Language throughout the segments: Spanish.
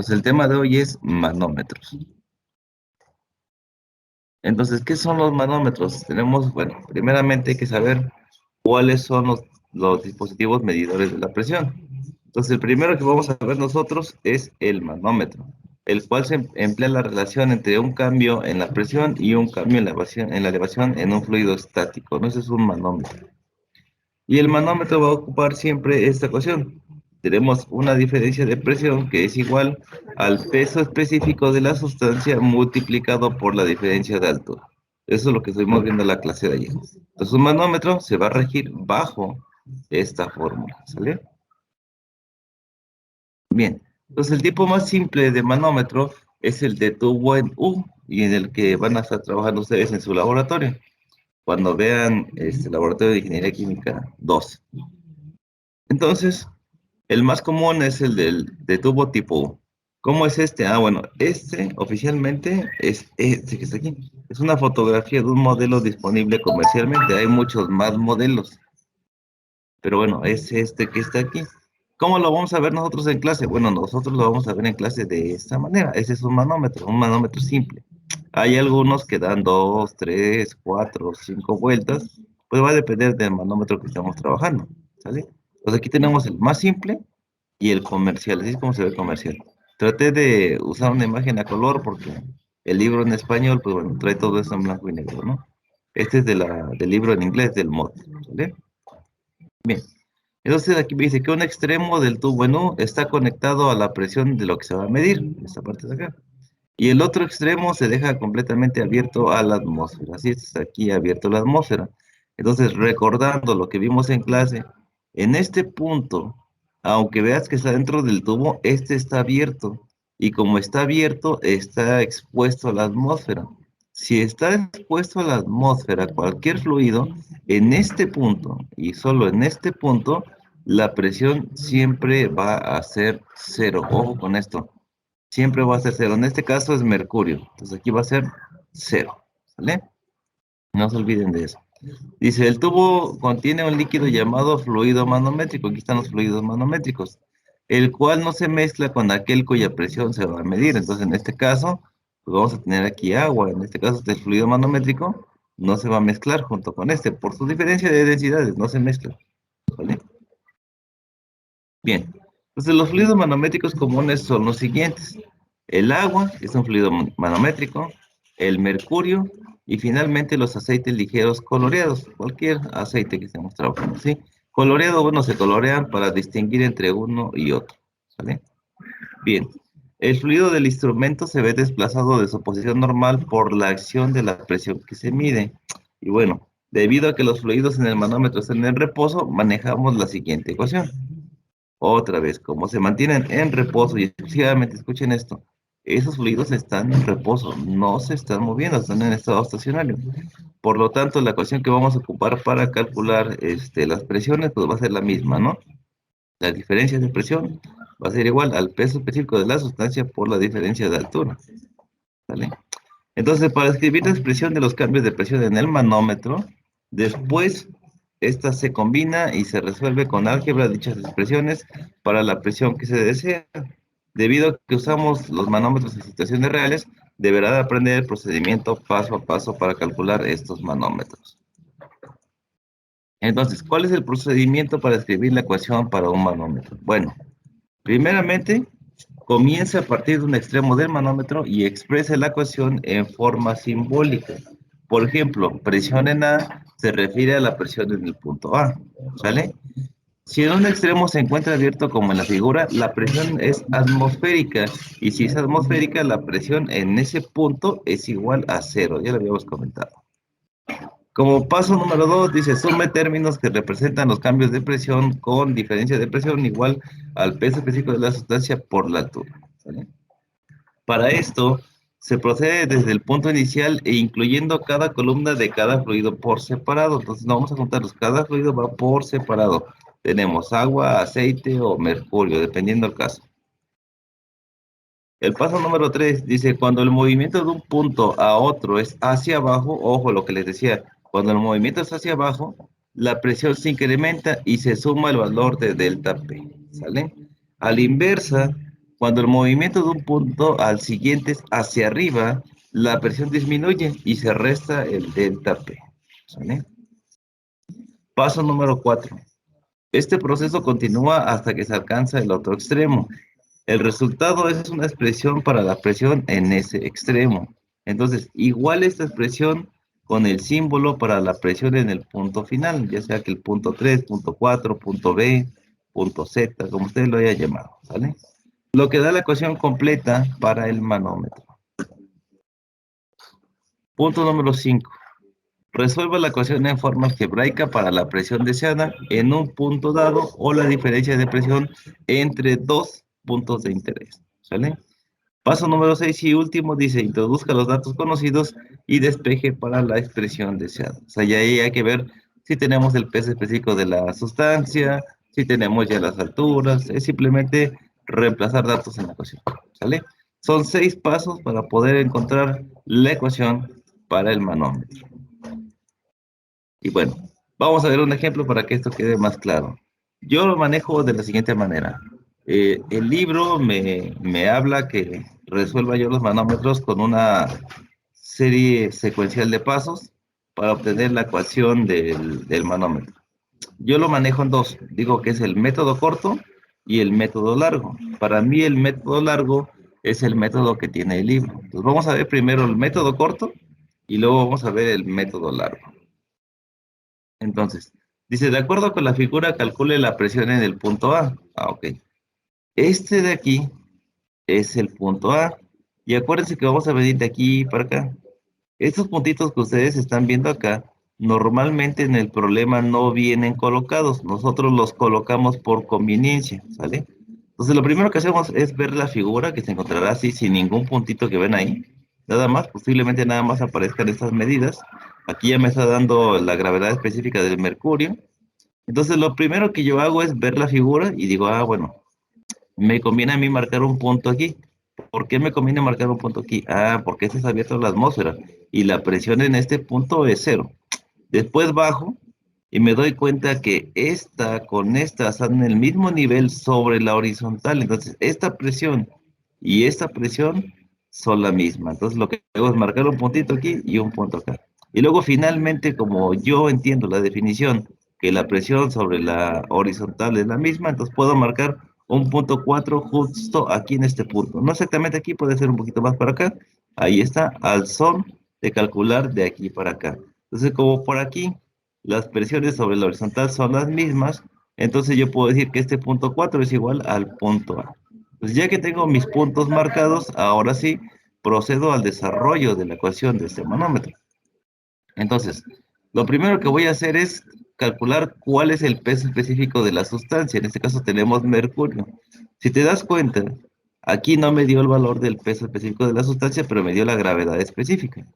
Entonces, el tema de hoy es manómetros. Entonces, ¿qué son los manómetros? Tenemos, bueno, primeramente hay que saber cuáles son los dispositivos medidores de la presión. Entonces, el primero que vamos a ver nosotros es el manómetro, el cual se emplea la relación entre un cambio en la presión y un cambio en la elevación en un fluido estático, ¿no? Ese es un manómetro. Y el manómetro va a ocupar siempre esta ecuación. Tenemos una diferencia de presión que es igual al peso específico de la sustancia multiplicado por la diferencia de altura. Eso es lo que estuvimos viendo en la clase de ayer. Entonces, un manómetro se va a regir bajo esta fórmula, ¿sale? Bien, entonces el tipo más simple de manómetro es el de tubo en U y en el que van a estar trabajando ustedes en su laboratorio, cuando vean este laboratorio de Ingeniería Química 2. Entonces, el más común es el de tubo tipo U. ¿Cómo es este? Ah, bueno, este oficialmente es este que está aquí. Es una fotografía de un modelo disponible comercialmente. Hay muchos más modelos, pero bueno, es este que está aquí. ¿Cómo lo vamos a ver nosotros en clase? Bueno, nosotros lo vamos a ver en clase de esta manera. Ese es un manómetro simple. Hay algunos que dan 2, 3, 4, 5 vueltas. Pues va a depender del manómetro que estamos trabajando. ¿Sale? Pues aquí tenemos el más simple y el comercial, así es como se ve comercial. Traté de usar una imagen a color porque el libro en español, pues bueno, trae todo eso en blanco y negro, ¿no? Este es del libro en inglés, del mod, ¿vale? Bien, entonces aquí me dice que un extremo del tubo en U está conectado a la presión de lo que se va a medir, esta parte de acá. Y el otro extremo se deja completamente abierto a la atmósfera, así está aquí abierto a la atmósfera. Entonces, recordando lo que vimos en clase, en este punto, aunque veas que está dentro del tubo, este está abierto. Y como está abierto, está expuesto a la atmósfera. Si está expuesto a la atmósfera cualquier fluido, en este punto, y solo en este punto, la presión siempre va a ser cero. Ojo con esto, siempre va a ser cero. En este caso es mercurio, entonces aquí va a ser cero, ¿vale? No se olviden de eso. Dice, el tubo contiene un líquido llamado fluido manométrico. Aquí están los fluidos manométricos, el cual no se mezcla con aquel cuya presión se va a medir. Entonces, en este caso, pues vamos a tener aquí agua. En este caso, este fluido manométrico no se va a mezclar junto con este. Por su diferencia de densidades, no se mezcla, ¿vale? Bien. Entonces, los fluidos manométricos comunes son los siguientes. El agua es un fluido manométrico, el mercurio y finalmente los aceites ligeros coloreados, cualquier aceite que estemos trabajando, ¿sí? Coloreado, bueno, se colorean para distinguir entre uno y otro, ¿vale? Bien, el fluido del instrumento se ve desplazado de su posición normal por la acción de la presión que se mide. Y bueno, debido a que los fluidos en el manómetro están en reposo, manejamos la siguiente ecuación. Otra vez, como se mantienen en reposo y exclusivamente, escuchen esto, esos fluidos están en reposo, no se están moviendo, están en estado estacionario. Por lo tanto, la ecuación que vamos a ocupar para calcular las presiones, pues va a ser la misma, ¿no? La diferencia de presión va a ser igual al peso específico de la sustancia por la diferencia de altura, ¿vale? Entonces, para escribir la expresión de los cambios de presión en el manómetro, después esta se combina y se resuelve con álgebra dichas expresiones para la presión que se desea. Debido a que usamos los manómetros en situaciones reales, deberá de aprender el procedimiento paso a paso para calcular estos manómetros. Entonces, ¿cuál es el procedimiento para escribir la ecuación para un manómetro? Bueno, primeramente, comienza a partir de un extremo del manómetro y expresa la ecuación en forma simbólica. Por ejemplo, presión en A se refiere a la presión en el punto A, ¿sale? Si en un extremo se encuentra abierto como en la figura, la presión es atmosférica y si es atmosférica, la presión en ese punto es igual a cero, ya lo habíamos comentado. Como paso número 2, dice, sume términos que representan los cambios de presión con diferencia de presión igual al peso específico de la sustancia por la altura, ¿vale? Para esto, se procede desde el punto inicial e incluyendo cada columna de cada fluido por separado. Entonces, no vamos a juntarlos, cada fluido va por separado. Tenemos agua, aceite o mercurio, dependiendo del caso. El paso número 3 dice, cuando el movimiento de un punto a otro es hacia abajo, ojo lo que les decía, cuando el movimiento es hacia abajo, la presión se incrementa y se suma el valor de delta P, ¿sale? A la inversa, Cuando el movimiento de un punto al siguiente es hacia arriba, la presión disminuye y se resta el delta P. ¿Sale? Paso número 4. Este proceso continúa hasta que se alcanza el otro extremo. El resultado es una expresión para la presión en ese extremo. Entonces, igual esta expresión con el símbolo para la presión en el punto final, ya sea que el punto 3, punto 4, punto B, punto Z, como ustedes lo hayan llamado, ¿vale? Lo que da la ecuación completa para el manómetro. Punto número 5. Resuelva la ecuación en forma algebraica para la presión deseada en un punto dado o la diferencia de presión entre dos puntos de interés. ¿Sale? Paso número 6 y último dice, introduzca los datos conocidos y despeje para la expresión deseada. O sea, ya ahí hay que ver si tenemos el peso específico de la sustancia, si tenemos ya las alturas, es simplemente reemplazar datos en la ecuación. ¿Sale? Son 6 pasos para poder encontrar la ecuación para el manómetro. Y bueno, vamos a ver un ejemplo para que esto quede más claro. Yo lo manejo de la siguiente manera. El libro me habla que resuelva yo los manómetros con una serie secuencial de pasos para obtener la ecuación del manómetro. Yo lo manejo en dos. Digo que es el método corto y el método largo. Para mí el método largo es el método que tiene el libro. Entonces vamos a ver primero el método corto y luego vamos a ver el método largo. Entonces, dice, de acuerdo con la figura, calcule la presión en el punto A. Ah, ok. Este de aquí es el punto A. Y acuérdense que vamos a venir de aquí para acá. Estos puntitos que ustedes están viendo acá, normalmente en el problema no vienen colocados. Nosotros los colocamos por conveniencia, ¿sale? Entonces, lo primero que hacemos es ver la figura que se encontrará así, sin ningún puntito que ven ahí. Nada más, posiblemente nada más aparezcan estas medidas. Aquí ya me está dando la gravedad específica del mercurio. Entonces, lo primero que yo hago es ver la figura y digo, ah, bueno, me conviene a mí marcar un punto aquí. ¿Por qué me conviene marcar un punto aquí? Ah, porque este es abierto a la atmósfera y la presión en este punto es cero. Después bajo y me doy cuenta que esta con esta están en el mismo nivel sobre la horizontal. Entonces, esta presión y esta presión son la misma. Entonces, lo que hago es marcar un puntito aquí y un punto acá. Y luego, finalmente, como yo entiendo la definición que la presión sobre la horizontal es la misma, entonces puedo marcar un punto 4 justo aquí en este punto. No exactamente aquí, puede ser un poquito más para acá. Ahí está, al son de calcular de aquí para acá. Entonces, como por aquí las presiones sobre la horizontal son las mismas, entonces yo puedo decir que este punto 4 es igual al punto A. Pues ya que tengo mis puntos marcados, ahora sí procedo al desarrollo de la ecuación de este manómetro. Entonces, lo primero que voy a hacer es calcular cuál es el peso específico de la sustancia. En este caso tenemos mercurio. Si te das cuenta, aquí no me dio el valor del peso específico de la sustancia, pero me dio la gravedad específica.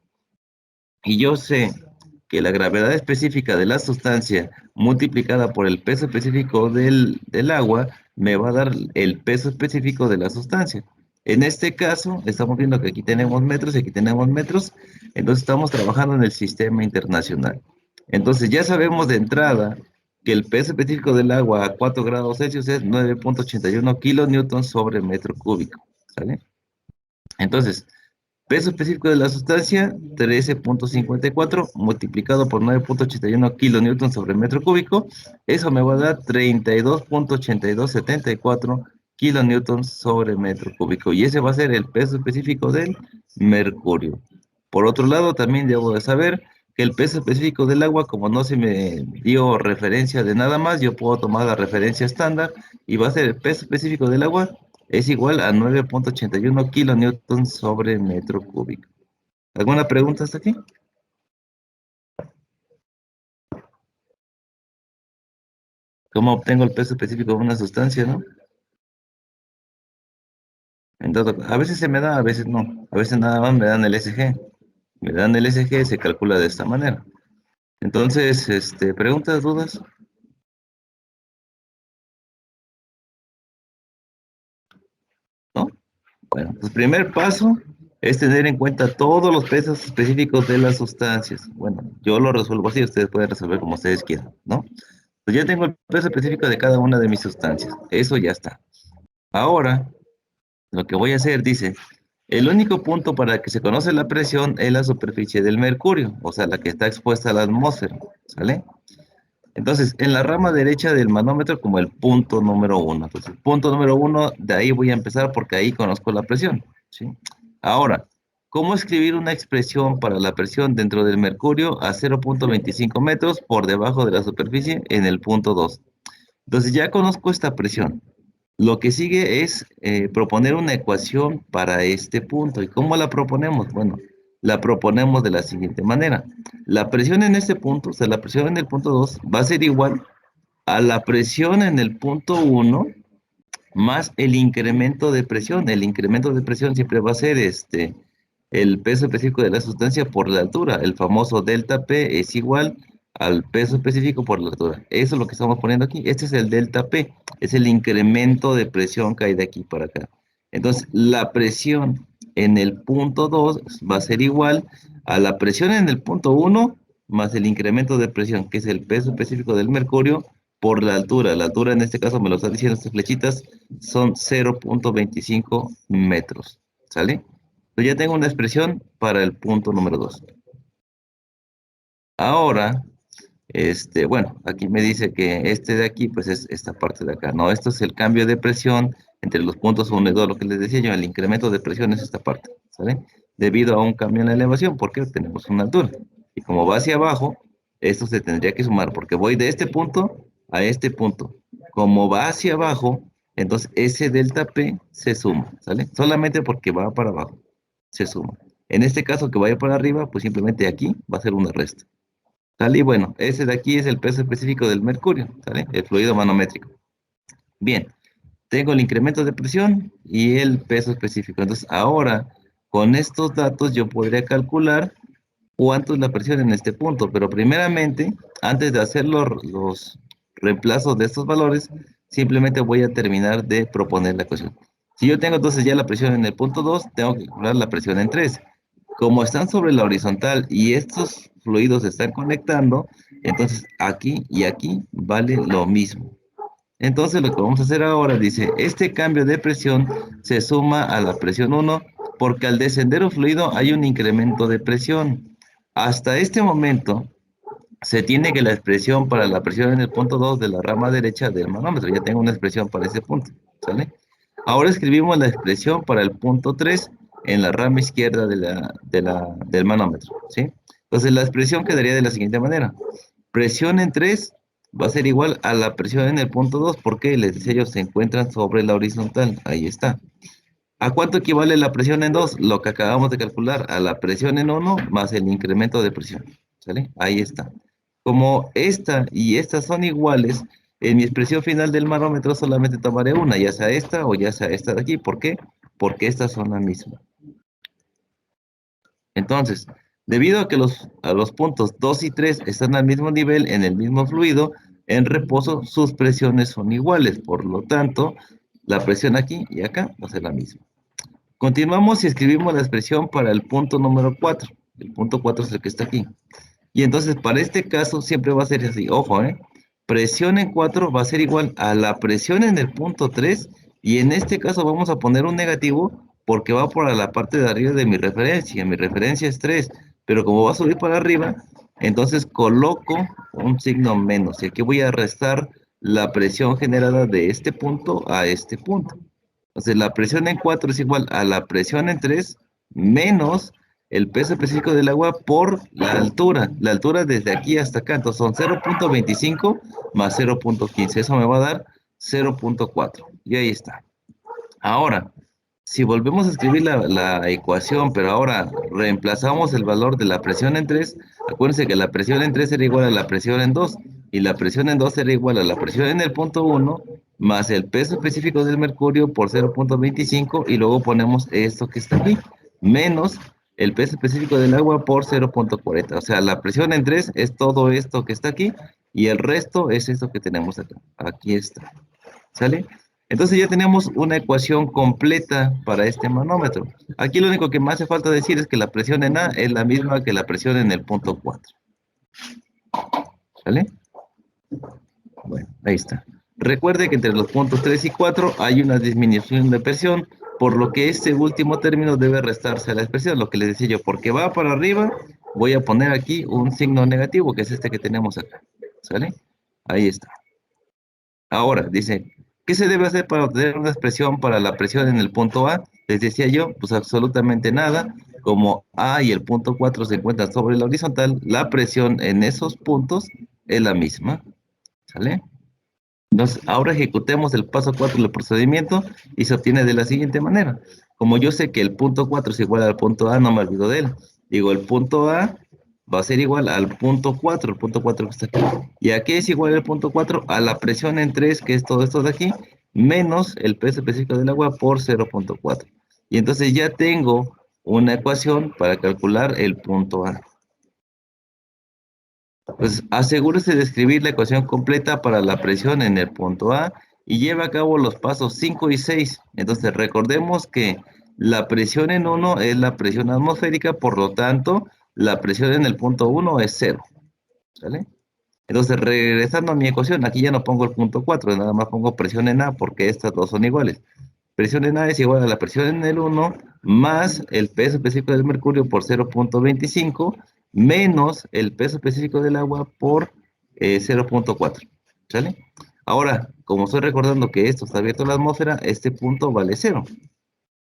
Y yo sé que la gravedad específica de la sustancia multiplicada por el peso específico del agua me va a dar el peso específico de la sustancia. En este caso, estamos viendo que aquí tenemos metros y aquí tenemos metros, entonces estamos trabajando en el sistema internacional. Entonces ya sabemos de entrada que el peso específico del agua a 4 grados Celsius es 9.81 kilonewtons sobre metro cúbico. ¿Sale? Entonces, peso específico de la sustancia, 13.54 multiplicado por 9.81 kilonewtons sobre metro cúbico. Eso me va a dar 32.8274 kilonewtons sobre metro cúbico. Y ese va a ser el peso específico del mercurio. Por otro lado, también debo de saber que el peso específico del agua, como no se me dio referencia de nada más, yo puedo tomar la referencia estándar y va a ser el peso específico del agua es igual a 9.81 kilonewtons sobre metro cúbico. ¿Alguna pregunta hasta aquí? ¿Cómo obtengo el peso específico de una sustancia, no? A veces se me da, a veces no. A veces nada más me dan el SG. Me dan el SG, se calcula de esta manera. Entonces, preguntas, dudas, ¿no? Bueno, pues primer paso es tener en cuenta todos los pesos específicos de las sustancias. Bueno, yo lo resuelvo así, ustedes pueden resolver como ustedes quieran, ¿no? Pues ya tengo el peso específico de cada una de mis sustancias. Eso ya está. Ahora, Lo que voy a hacer, dice, el único punto para que se conoce la presión es la superficie del mercurio, o sea, la que está expuesta a la atmósfera, ¿sale? Entonces, en la rama derecha del manómetro como el punto número uno. Entonces, el punto número uno, de ahí voy a empezar porque ahí conozco la presión, ¿sí? Ahora, ¿cómo escribir una expresión para la presión dentro del mercurio a 0,25 metros por debajo de la superficie en el punto 2? Entonces, ya conozco esta presión. Lo que sigue es proponer una ecuación para este punto. ¿Y cómo la proponemos? Bueno, la proponemos de la siguiente manera. La presión en este punto, o sea, la presión en el punto 2 va a ser igual a la presión en el punto uno más el incremento de presión. El incremento de presión siempre va a ser el peso específico de la sustancia por la altura. El famoso delta P es igual al peso específico por la altura. Eso es lo que estamos poniendo aquí. Este es el delta P, es el incremento de presión que hay de aquí para acá. Entonces, la presión en el punto 2 va a ser igual a la presión en el punto uno más el incremento de presión, que es el peso específico del mercurio por la altura. La altura en este caso me lo están diciendo estas flechitas, son 0,25 metros. ¿Sale? Yo ya tengo una expresión para el punto número 2. Ahora, bueno, aquí me dice que este de aquí, pues es esta parte de acá. No, esto es el cambio de presión entre los puntos 1 y 2, lo que les decía yo, el incremento de presión es esta parte, ¿sale? Debido a un cambio en la elevación, porque tenemos una altura. Y como va hacia abajo, esto se tendría que sumar, porque voy de este punto a este punto. Como va hacia abajo, entonces ese delta P se suma, ¿sale? Solamente porque va para abajo, se suma. En este caso que vaya para arriba, pues simplemente aquí va a ser una resta. ¿Sale? Y bueno, ese de aquí es el peso específico del mercurio, ¿sale? El fluido manométrico. Bien, tengo el incremento de presión y el peso específico. Entonces, ahora, con estos datos yo podría calcular cuánto es la presión en este punto, pero primeramente, antes de hacer los reemplazos de estos valores, simplemente voy a terminar de proponer la ecuación. Si yo tengo entonces ya la presión en el punto 2, tengo que calcular la presión en 3. Como están sobre la horizontal y estos fluidos se están conectando, entonces aquí y aquí vale lo mismo. Entonces lo que vamos a hacer ahora, dice, este cambio de presión se suma a la presión uno porque al descender un fluido hay un incremento de presión. Hasta este momento se tiene que la expresión para la presión en el punto 2 de la rama derecha del manómetro. Ya tengo una expresión para ese punto, ¿sale? Ahora escribimos la expresión para el punto 3 en la rama izquierda del manómetro, ¿sí? Entonces la expresión quedaría de la siguiente manera. Presión en 3 va a ser igual a la presión en el punto 2 porque les decía yo, se encuentran sobre la horizontal. Ahí está. ¿A cuánto equivale la presión en 2? Lo que acabamos de calcular, a la presión en 1 más el incremento de presión. ¿Sale? Ahí está. Como esta y esta son iguales, en mi expresión final del manómetro solamente tomaré una, ya sea esta o ya sea esta de aquí. ¿Por qué? Porque estas son la misma. Entonces, debido a que a los puntos 2 y 3 están al mismo nivel en el mismo fluido, en reposo sus presiones son iguales. Por lo tanto, la presión aquí y acá va a ser la misma. Continuamos y escribimos la expresión para el punto número 4. El punto 4 es el que está aquí. Y entonces, para este caso, siempre va a ser así. Ojo, ¿eh? Presión en 4 va a ser igual a la presión en el punto 3. Y en este caso vamos a poner un negativo porque va por la parte de arriba de mi referencia. Mi referencia es 3. Pero como va a subir para arriba, entonces coloco un signo menos. Y aquí voy a restar la presión generada de este punto a este punto. Entonces, la presión en 4 es igual a la presión en 3 menos el peso específico del agua por la altura. La altura desde aquí hasta acá. Entonces, son 0,25 más 0,15. Eso me va a dar 0,4. Y ahí está. Ahora, si volvemos a escribir la ecuación, pero ahora reemplazamos el valor de la presión en 3, acuérdense que la presión en 3 era igual a la presión en 2, y la presión en 2 era igual a la presión en el punto uno más el peso específico del mercurio por 0,25, y luego ponemos esto que está aquí, menos el peso específico del agua por 0,40. O sea, la presión en 3 es todo esto que está aquí, y el resto es esto que tenemos acá. Aquí está. ¿Sale? Entonces ya tenemos una ecuación completa para este manómetro. Aquí lo único que me hace falta decir es que la presión en A es la misma que la presión en el punto 4. ¿Sale? Bueno, ahí está. Recuerde que entre los puntos 3 y 4 hay una disminución de presión por lo que este último término debe restarse a la expresión, lo que les decía yo, porque va para arriba, voy a poner aquí un signo negativo, que es este que tenemos acá, ¿sale? Ahí está. Ahora, dice, ¿qué se debe hacer para obtener una expresión para la presión en el punto A? Les decía yo, pues absolutamente nada. Como A y el punto 4 se encuentran sobre la horizontal, la presión en esos puntos es la misma, ¿sale? Entonces, ahora ejecutemos el paso 4 del procedimiento y se obtiene de la siguiente manera. Como yo sé que el punto 4 es igual al punto A, no me olvido de él. Digo, el punto A va a ser igual al punto 4, el punto 4 que está aquí. ¿Y a qué es igual el punto 4? A la presión en 3, que es todo esto de aquí, menos el peso específico del agua por 0,4. Y entonces ya tengo una ecuación para calcular el punto A. Pues asegúrese de escribir la ecuación completa para la presión en el punto A y lleve a cabo los pasos 5 y 6. Entonces recordemos que la presión en uno es la presión atmosférica, por lo tanto, la presión en el punto 1 es cero, ¿sale? Entonces, regresando a mi ecuación, aquí ya no pongo el punto 4, nada más pongo presión en A porque estas dos son iguales. Presión en A es igual a la presión en el uno más el peso específico del mercurio por 0,25 menos el peso específico del agua por 0,4. ¿Sale? Ahora, como estoy recordando que esto está abierto a la atmósfera, este punto vale cero.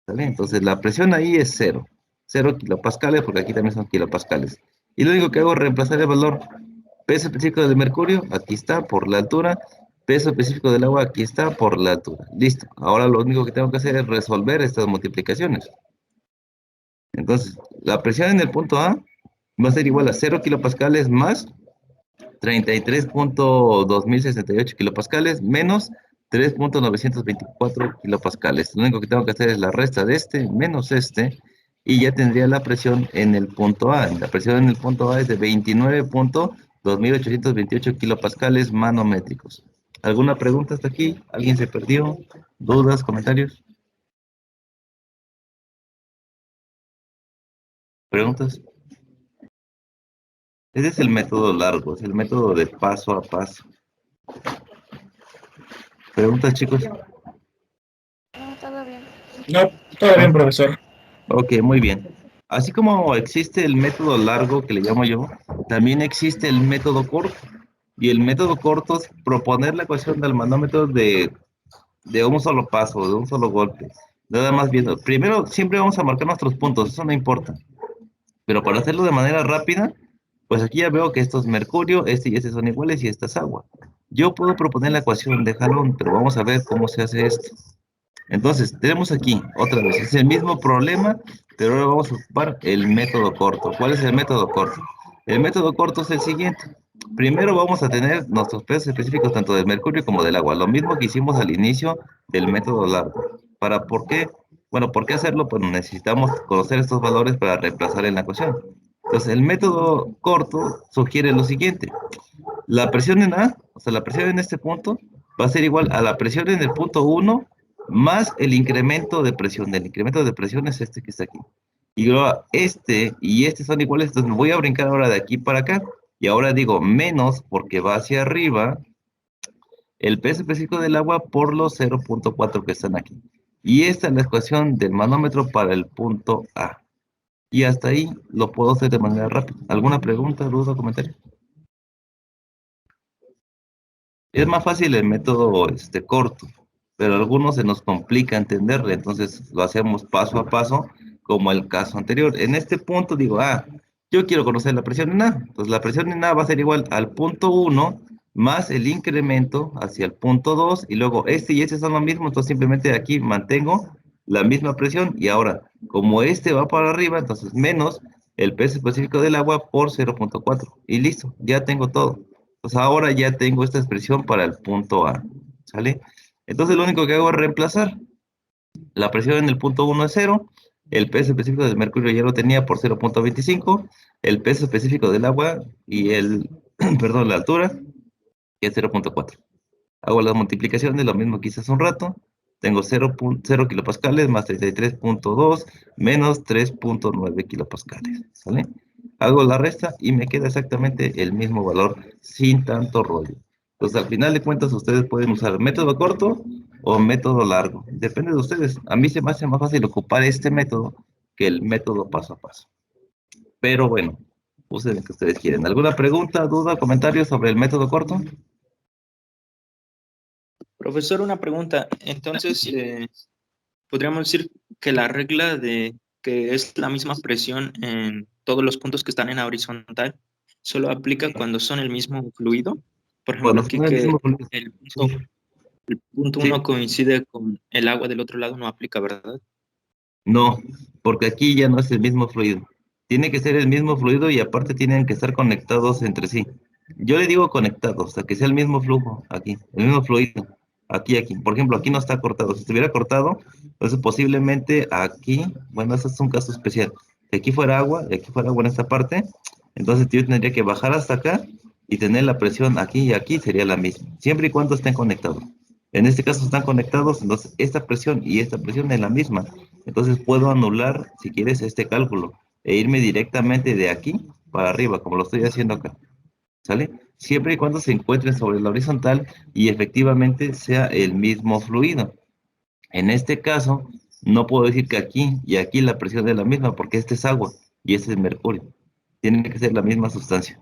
¿Sale? Entonces la presión ahí es cero. 0 kilopascales, porque aquí también son kilopascales. Y lo único que hago es reemplazar el valor peso específico del mercurio, aquí está, por la altura. Peso específico del agua, aquí está, por la altura. Listo. Ahora lo único que tengo que hacer es resolver estas multiplicaciones. Entonces, la presión en el punto A va a ser igual a 0 kilopascales más 33.2068 kilopascales menos 3.924 kilopascales. Lo único que tengo que hacer es la resta de este menos este y ya tendría la presión en el punto A. La presión en el punto A es de 29.2828 kilopascales manométricos. ¿Alguna pregunta hasta aquí? ¿Alguien se perdió? ¿Dudas? ¿Comentarios? ¿Preguntas? Ese es el método largo, es el método de paso a paso. ¿Preguntas, chicos? No, todo bien. No, todo bien, ¿No? profesor. Ok, muy bien. Así como existe el método largo que le llamo yo, también existe el método corto. Y el método corto es proponer la ecuación del manómetro de un solo paso, de un solo golpe. Nada más viendo. Primero, siempre vamos a marcar nuestros puntos, eso no importa. Pero para hacerlo de manera rápida, pues aquí ya veo que esto es mercurio, este y este son iguales y esta es agua. Yo puedo proponer la ecuación de jalón, pero vamos a ver cómo se hace esto. Entonces, tenemos aquí, otra vez, es el mismo problema, pero ahora vamos a ocupar el método corto. ¿Cuál es el método corto? El método corto es el siguiente. Primero vamos a tener nuestros pesos específicos tanto del mercurio como del agua, lo mismo que hicimos al inicio del método largo. ¿Por qué? Bueno, ¿por qué hacerlo? Pues necesitamos conocer estos valores para reemplazar en la ecuación. Entonces, el método corto sugiere lo siguiente. La presión en A, o sea, la presión en este punto, va a ser igual a la presión en el punto uno más el incremento de presión. El incremento de presión es este que está aquí. Y luego este y este son iguales, entonces me voy a brincar ahora de aquí para acá. Y ahora digo menos porque va hacia arriba el peso específico del agua por los 0,4 que están aquí. Y esta es la ecuación del manómetro para el punto A. Y hasta ahí lo puedo hacer de manera rápida. ¿Alguna pregunta, duda, comentario? Es más fácil el método corto, pero a algunos se nos complica entenderle, entonces lo hacemos paso a paso, como el caso anterior. En este punto digo, yo quiero conocer la presión en A. Entonces la presión en A va a ser igual al punto uno más el incremento hacia el punto 2 y luego este y este son lo mismo, entonces simplemente aquí mantengo la misma presión y ahora, como este va para arriba, entonces menos el peso específico del agua por 0,4 y listo, ya tengo todo. Pues ahora ya tengo esta expresión para el punto A, ¿sale? Entonces lo único que hago es reemplazar. La presión en el punto 1 es cero, el peso específico del mercurio ya lo tenía por 0,25, el peso específico del agua y perdón, la altura, que es 0,4. Hago las multiplicaciones, lo mismo que hice hace un rato. Tengo 0,0 kilopascales más 33.2 menos 3.9 kilopascales, ¿sale? Hago la resta y me queda exactamente el mismo valor sin tanto rollo. Entonces, al final de cuentas, ustedes pueden usar método corto o método largo. Depende de ustedes. A mí se me hace más fácil ocupar este método que el método paso a paso. Pero bueno, usen el que ustedes quieren. ¿Alguna pregunta, duda, comentario sobre el método corto? Profesor, una pregunta. Entonces, podríamos decir que la regla de que es la misma presión en todos los puntos que están en horizontal solo aplica cuando son el mismo fluido. Por ejemplo, Bueno, aquí son el que mismo fluido. el Sí, punto, el punto sí. uno coincide con el agua del otro lado, no aplica, ¿verdad? No, porque aquí ya no es el mismo fluido. Tiene que ser el mismo fluido y aparte tienen que estar conectados entre sí. Yo le digo conectados, o sea, que sea el mismo flujo aquí, el mismo fluido. Aquí. Por ejemplo, aquí no está cortado. Si estuviera cortado, entonces posiblemente aquí, bueno, ese es un caso especial. Si aquí fuera agua, y aquí fuera agua en esta parte, entonces yo tendría que bajar hasta acá y tener la presión aquí y aquí sería la misma, siempre y cuando estén conectados. En este caso están conectados, entonces esta presión y esta presión es la misma. Entonces puedo anular, si quieres, este cálculo e irme directamente de aquí para arriba, como lo estoy haciendo acá. ¿Sale? Siempre y cuando se encuentren sobre la horizontal y efectivamente sea el mismo fluido. En este caso, no puedo decir que aquí y aquí la presión es la misma porque este es agua y este es mercurio. Tiene que ser la misma sustancia.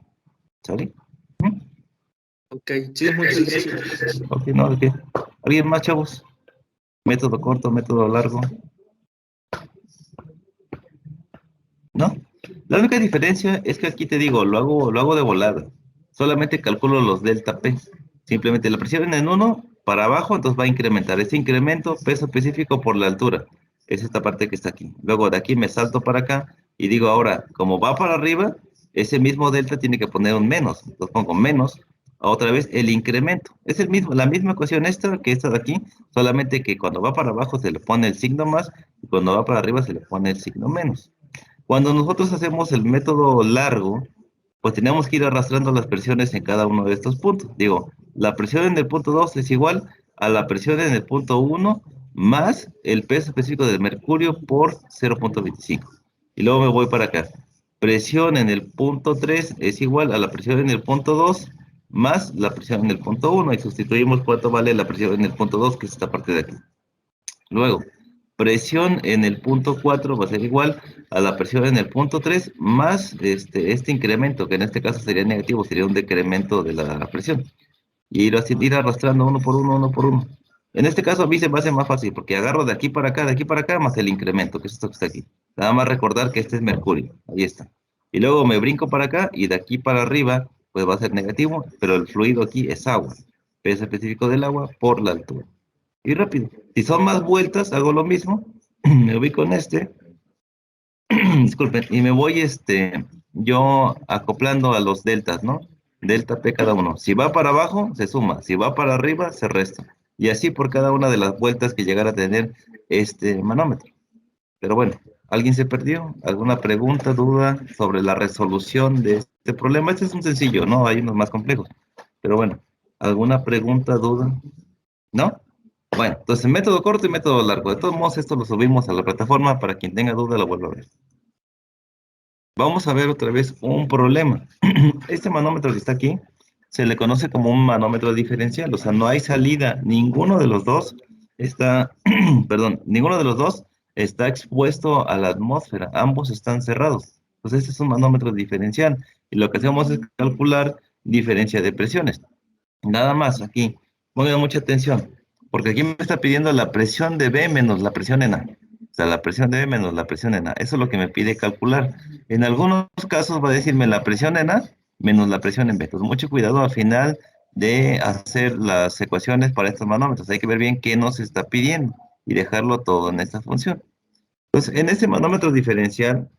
¿Sale? ¿Mm? Ok, sí, muchas gracias. Ok, no, ¿de qué? ¿Alguien más, chavos? Método corto, método largo. ¿No? La única diferencia es que aquí te digo, lo hago de volada. Solamente calculo los delta P. Simplemente la presión en uno para abajo, entonces va a incrementar. Este incremento, peso específico por la altura. Es esta parte que está aquí. Luego de aquí me salto para acá y digo ahora, como va para arriba, ese mismo delta tiene que poner un menos. Entonces pongo menos, otra vez el incremento. Es el mismo, la misma ecuación esta que esta de aquí, solamente que cuando va para abajo se le pone el signo más y cuando va para arriba se le pone el signo menos. Cuando nosotros hacemos el método largo, pues tenemos que ir arrastrando las presiones en cada uno de estos puntos. Digo, la presión en el punto 2 es igual a la presión en el punto uno más el peso específico del mercurio por 0,25. Y luego me voy para acá. Presión en el punto 3 es igual a la presión en el punto 2 más la presión en el punto uno y sustituimos cuánto vale la presión en el punto 2, que es esta parte de aquí. Luego, presión en el punto 4 va a ser igual a la presión en el punto 3 más este incremento, que en este caso sería negativo, sería un decremento de la presión. Y ir arrastrando uno por uno, uno por uno. En este caso a mí se me hace más fácil, porque agarro de aquí para acá, más el incremento, que es esto que está aquí. Nada más recordar que este es mercurio, ahí está. Y luego me brinco para acá y de aquí para arriba, pues va a ser negativo, pero el fluido aquí es agua. Peso específico del agua por la altura y rápido. Si son más vueltas, hago lo mismo, me ubico en disculpen, y me voy yo acoplando a los deltas, ¿no? Delta P cada uno. Si va para abajo, se suma. Si va para arriba, se resta. Y así por cada una de las vueltas que llegara a tener este manómetro. Pero bueno, ¿alguien se perdió? ¿Alguna pregunta, duda sobre la resolución de este problema? Este es un sencillo, ¿no? Hay unos más complejos. Pero bueno, ¿alguna pregunta, duda? ¿No? Bueno, entonces método corto y método largo. De todos modos, esto lo subimos a la plataforma para quien tenga duda lo vuelva a ver. Vamos a ver otra vez un problema. Este manómetro que está aquí se le conoce como un manómetro diferencial, o sea, no hay salida, ninguno de los dos está, perdón, ninguno de los dos está expuesto a la atmósfera, ambos están cerrados. Entonces, este es un manómetro diferencial y lo que hacemos es calcular diferencia de presiones. Nada más aquí. Pongan mucha atención, porque aquí me está pidiendo la presión de B menos la presión en A. O sea, la presión de B menos la presión en A. Eso es lo que me pide calcular. En algunos casos va a decirme la presión en A menos la presión en B. Entonces, mucho cuidado al final de hacer las ecuaciones para estos manómetros. Hay que ver bien qué nos está pidiendo y dejarlo todo en esta función. Entonces, en este manómetro diferencial,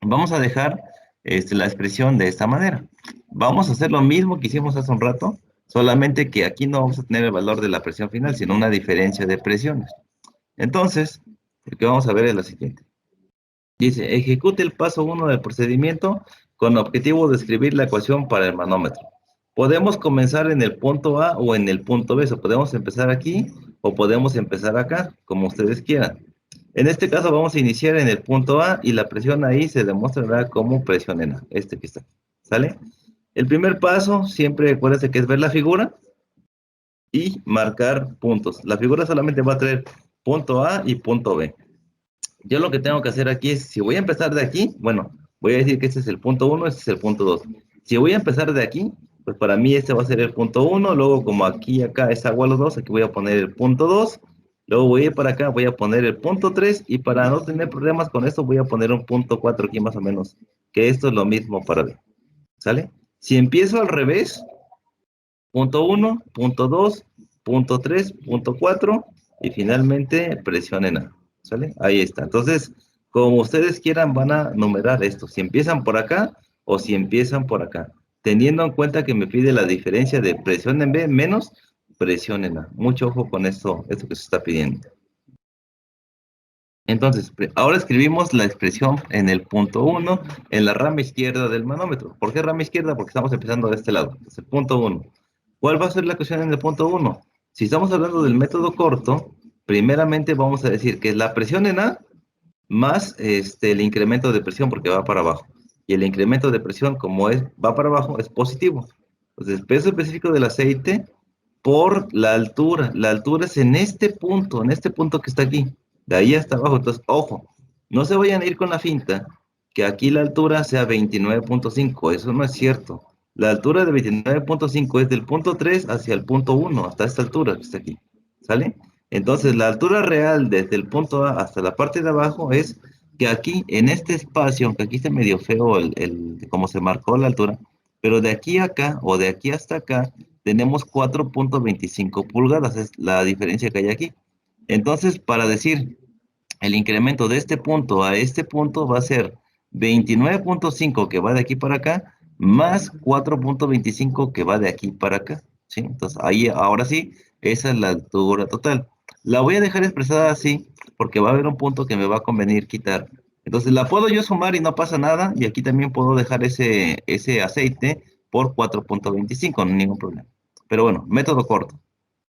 vamos a dejar la expresión de esta manera. Vamos a hacer lo mismo que hicimos hace un rato, solamente que aquí no vamos a tener el valor de la presión final, sino una diferencia de presiones. Entonces, lo que vamos a ver es lo siguiente. Dice, ejecute el paso 1 del procedimiento con objetivo de escribir la ecuación para el manómetro. Podemos comenzar en el punto A o en el punto B, o podemos empezar aquí o podemos empezar acá, como ustedes quieran. En este caso vamos a iniciar en el punto A y la presión ahí se demostrará como presión en A, este que está, ¿sale? El primer paso, siempre acuérdense que es ver la figura y marcar puntos. La figura solamente va a traer punto A y punto B. Yo lo que tengo que hacer aquí es, si voy a empezar de aquí, bueno, voy a decir que este es el punto 1, este es el punto 2. Si voy a empezar de aquí, pues para mí este va a ser el punto 1, luego como aquí y acá es agua los dos, aquí voy a poner el punto 2, luego voy a ir para acá, voy a poner el punto 3, y para no tener problemas con esto voy a poner un punto 4 aquí más o menos, que esto es lo mismo para B, ¿sale? Si empiezo al revés, punto 1, punto 2, punto 3, punto 4 y finalmente presionen A. ¿Sale? Ahí está. Entonces, como ustedes quieran, van a numerar esto. Si empiezan por acá o si empiezan por acá. Teniendo en cuenta que me pide la diferencia de presión en B menos presión en A. Mucho ojo con esto que se está pidiendo. Entonces, ahora escribimos la expresión en el punto 1 en la rama izquierda del manómetro. ¿Por qué rama izquierda? Porque estamos empezando de este lado. Es el punto 1. ¿Cuál va a ser la ecuación en el punto 1? Si estamos hablando del método corto, primeramente vamos a decir que es la presión en A más el incremento de presión porque va para abajo. Y el incremento de presión, como va para abajo, es positivo. Entonces, peso específico del aceite por la altura. La altura es en este punto que está aquí. De ahí hasta abajo. Entonces, ojo, no se vayan a ir con la finta que aquí la altura sea 29.5. Eso no es cierto. La altura de 29.5 es del punto 3 hacia el punto 1, hasta esta altura que está aquí. ¿Sale? Entonces, la altura real desde el punto A hasta la parte de abajo es que aquí, en este espacio, aunque aquí está medio feo cómo se marcó la altura, pero de aquí a acá o de aquí hasta acá tenemos 4.25 pulgadas, es la diferencia que hay aquí. Entonces, para decir el incremento de este punto a este punto va a ser 29.5 que va de aquí para acá, más 4.25 que va de aquí para acá, ¿sí? Entonces, ahí, ahora sí, esa es la altura total. La voy a dejar expresada así, porque va a haber un punto que me va a convenir quitar. Entonces, la puedo yo sumar y no pasa nada, y aquí también puedo dejar ese aceite por 4.25, no hay ningún problema. Pero bueno, método corto.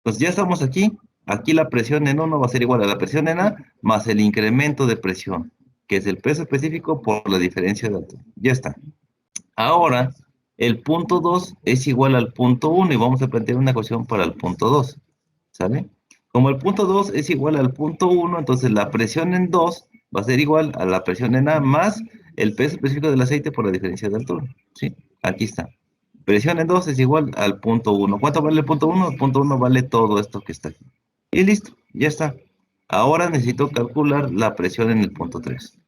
Entonces ya estamos aquí. Aquí la presión en 1 va a ser igual a la presión en A más el incremento de presión, que es el peso específico por la diferencia de altura. Ya está. Ahora, el punto 2 es igual al punto 1 y vamos a plantear una ecuación para el punto 2. ¿Sale? Como el punto 2 es igual al punto 1, entonces la presión en 2 va a ser igual a la presión en A más el peso específico del aceite por la diferencia de altura. ¿Sí? Aquí está. Presión en 2 es igual al punto 1. ¿Cuánto vale el punto 1? El punto 1 vale todo esto que está aquí. Y listo, ya está. Ahora necesito calcular la presión en el punto 3.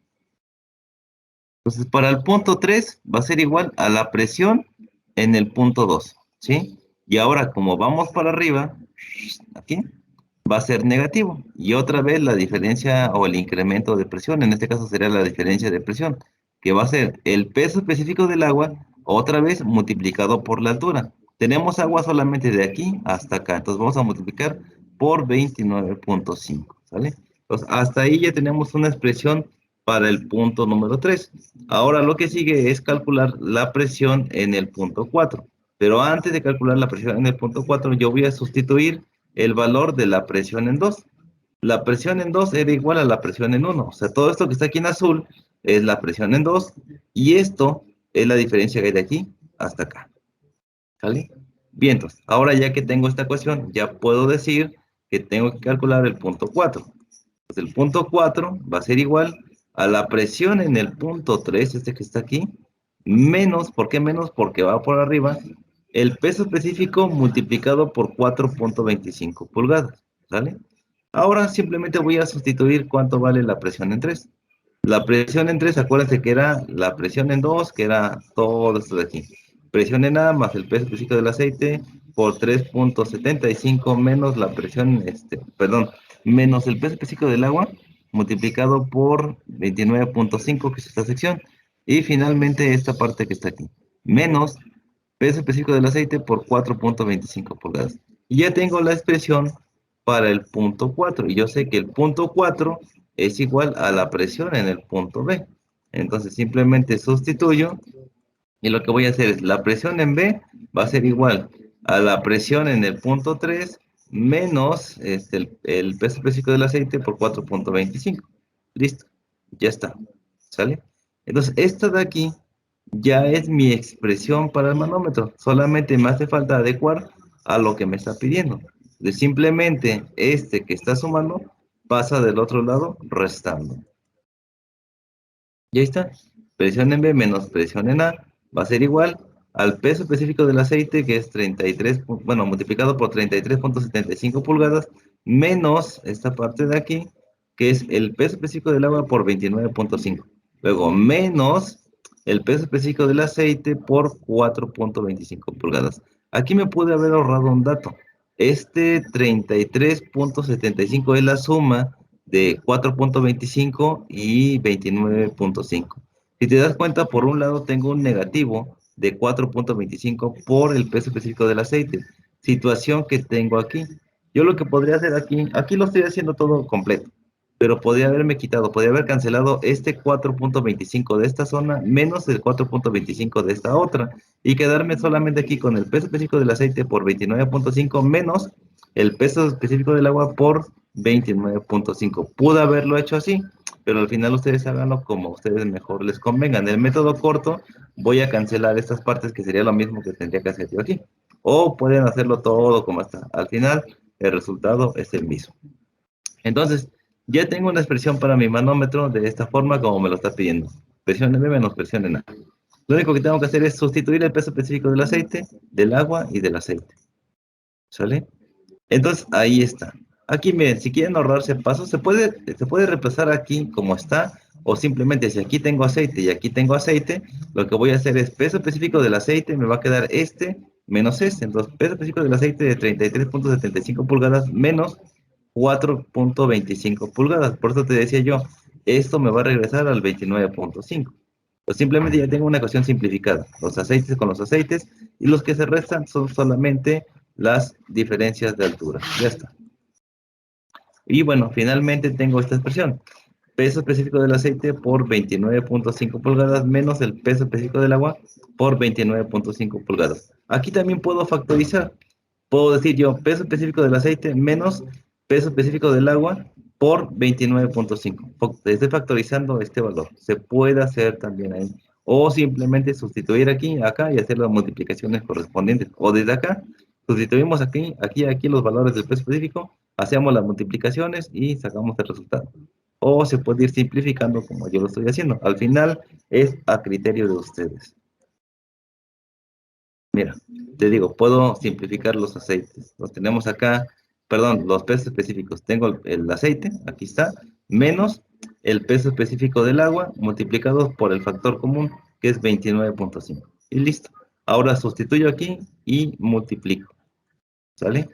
Entonces, para el punto 3 va a ser igual a la presión en el punto 2, ¿sí? Y ahora, como vamos para arriba, aquí, va a ser negativo. Y otra vez la diferencia o el incremento de presión, en este caso sería la diferencia de presión, que va a ser el peso específico del agua, otra vez multiplicado por la altura. Tenemos agua solamente de aquí hasta acá, entonces vamos a multiplicar por 29.5, ¿sale? Entonces, hasta ahí ya tenemos una expresión para el punto número 3. Ahora lo que sigue es calcular la presión en el punto 4. Pero antes de calcular la presión en el punto 4, yo voy a sustituir el valor de la presión en 2. La presión en 2 era igual a la presión en 1. O sea, todo esto que está aquí en azul es la presión en 2 y esto es la diferencia que hay de aquí hasta acá. ¿Sale? Bien, entonces, ahora ya que tengo esta ecuación, ya puedo decir que tengo que calcular el punto 4. Entonces, el punto 4 va a ser igual a la presión en el punto 3, este que está aquí, menos, ¿por qué menos? Porque va por arriba, el peso específico multiplicado por 4.25 pulgadas, ¿sale? Ahora simplemente voy a sustituir cuánto vale la presión en 3. La presión en 3, acuérdense que era la presión en 2, que era todo esto de aquí. Presión en A más el peso específico del aceite por 3.75 menos la presión, perdón, menos el peso específico del agua multiplicado por 29.5, que es esta sección. Y finalmente esta parte que está aquí. Menos peso específico del aceite por 4.25 pulgadas. Y ya tengo la expresión para el punto 4. Y yo sé que el punto 4 es igual a la presión en el punto B. Entonces simplemente sustituyo y lo que voy a hacer es la presión en B va a ser igual a la presión en el punto 3 menos el peso específico del aceite por 4.25. Listo, ya está. ¿Sale? Entonces, esta de aquí ya es mi expresión para el manómetro. Solamente me hace falta adecuar a lo que me está pidiendo. De simplemente este que está sumando pasa del otro lado restando. Y ahí está. Presión en B menos presión en A va a ser igual al peso específico del aceite, que es 33, bueno, multiplicado por 33.75 pulgadas, menos esta parte de aquí, que es el peso específico del agua por 29.5. Luego, menos el peso específico del aceite por 4.25 pulgadas. Aquí me pude haber ahorrado un dato. Este 33.75 es la suma de 4.25 y 29.5. Si te das cuenta, por un lado tengo un negativo de 4.25 por el peso específico del aceite. Situación que tengo aquí. Yo lo que podría hacer aquí lo estoy haciendo todo completo, pero podría haberme quitado, podría haber cancelado este 4.25 de esta zona menos el 4.25 de esta otra y quedarme solamente aquí con el peso específico del aceite por 29.5 menos el peso específico del agua por 29.5. Pude haberlo hecho así, pero al final ustedes háganlo como a ustedes mejor les convenga. En el método corto voy a cancelar estas partes, que sería lo mismo que tendría que hacer yo aquí. O pueden hacerlo todo como está. Al final el resultado es el mismo. Entonces, ya tengo una expresión para mi manómetro de esta forma como me lo está pidiendo. Presión en B menos presión en A. Lo único que tengo que hacer es sustituir el peso específico del aceite, del agua y del aceite. ¿Sale? Entonces, ahí está. Aquí, miren, si quieren ahorrarse pasos, se puede reemplazar aquí como está, o simplemente si aquí tengo aceite y aquí tengo aceite, lo que voy a hacer es peso específico del aceite, me va a quedar este menos este. Entonces, peso específico del aceite de 33.75 pulgadas menos 4.25 pulgadas. Por eso te decía yo, esto me va a regresar al 29.5. Pues simplemente ya tengo una ecuación simplificada. Los aceites con los aceites, y los que se restan son solamente las diferencias de altura. Ya está. Y bueno, finalmente tengo esta expresión. Peso específico del aceite por 29.5 pulgadas menos el peso específico del agua por 29.5 pulgadas. Aquí también puedo factorizar. Puedo decir yo peso específico del aceite menos peso específico del agua por 29.5. Estoy factorizando este valor. Se puede hacer también ahí. O simplemente sustituir aquí, acá y hacer las multiplicaciones correspondientes. O desde acá, sustituimos aquí los valores del peso específico, hacemos las multiplicaciones y sacamos el resultado. O se puede ir simplificando como yo lo estoy haciendo. Al final es a criterio de ustedes. Mira, te digo, puedo simplificar los aceites. Los tenemos acá, perdón, los pesos específicos. Tengo el aceite, aquí está, menos el peso específico del agua multiplicado por el factor común, que es 29.5. Y listo. Ahora sustituyo aquí y multiplico. ¿Sale?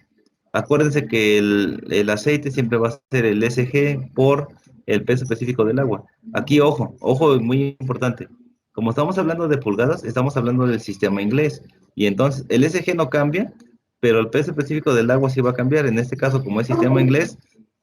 Acuérdense que el aceite siempre va a ser el SG por el peso específico del agua. Aquí, ojo, muy importante. Como estamos hablando de pulgadas, estamos hablando del sistema inglés. Y entonces el SG no cambia, pero el peso específico del agua sí va a cambiar. En este caso, como es sistema inglés,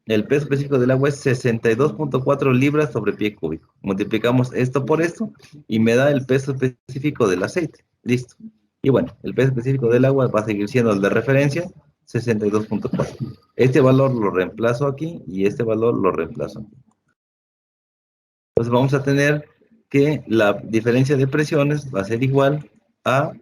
el peso específico del agua es 62.4 libras sobre pie cúbico. Multiplicamos esto por esto y me da el peso específico del aceite. Listo. Y bueno, el peso específico del agua va a seguir siendo el de referencia, 62.4. Este valor lo reemplazo aquí y este valor lo reemplazo aquí. Entonces vamos a tener que la diferencia de presiones va a ser igual a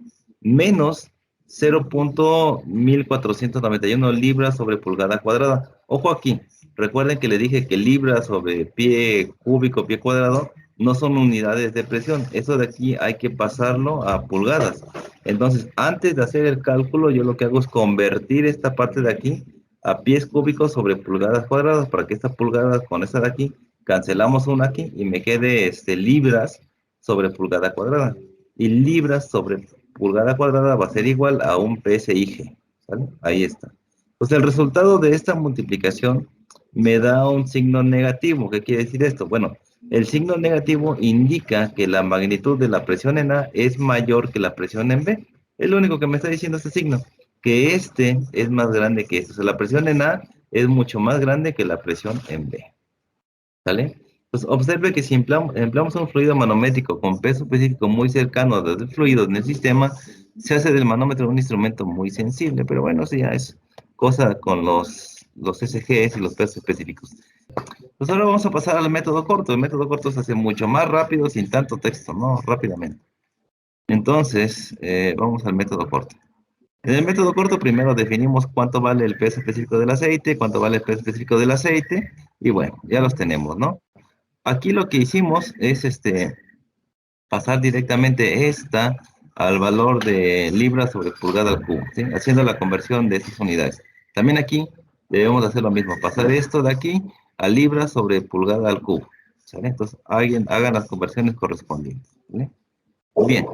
menos 0.1491 libras sobre pulgada cuadrada. Ojo aquí, recuerden que le dije que libras sobre pie cúbico, pie cuadrado, no son unidades de presión. Eso de aquí hay que pasarlo a pulgadas. Entonces, antes de hacer el cálculo, yo lo que hago es convertir esta parte de aquí a pies cúbicos sobre pulgadas cuadradas, para que esta pulgada con esta de aquí, cancelamos una aquí y me quede libras sobre pulgada cuadrada. Y libras sobre pulgada cuadrada va a ser igual a un PSIG. ¿Sale? Ahí está. Pues el resultado de esta multiplicación me da un signo negativo. ¿Qué quiere decir esto? Bueno, el signo negativo indica que la magnitud de la presión en A es mayor que la presión en B. Es lo único que me está diciendo este signo, que este es más grande que este. O sea, la presión en A es mucho más grande que la presión en B. ¿Sale? Pues observe que si empleamos un fluido manométrico con peso específico muy cercano del fluido en el sistema, se hace del manómetro un instrumento muy sensible, pero bueno, eso ya es cosa con los SGs y los pesos específicos. Pues ahora vamos a pasar al método corto. El método corto se hace mucho más rápido, sin tanto texto, ¿no? Rápidamente. Entonces, vamos al método corto. En el método corto primero definimos cuánto vale el peso específico del aceite, cuánto vale el peso específico del aceite, y bueno, ya los tenemos, ¿no? Aquí lo que hicimos es pasar directamente esta al valor de libras sobre pulgada al cubo, ¿sí? Haciendo la conversión de estas unidades. También aquí debemos hacer lo mismo, pasar esto de aquí a libras sobre pulgada al cubo, ¿sale? Entonces, hagan las conversiones correspondientes, ¿vale? Bien,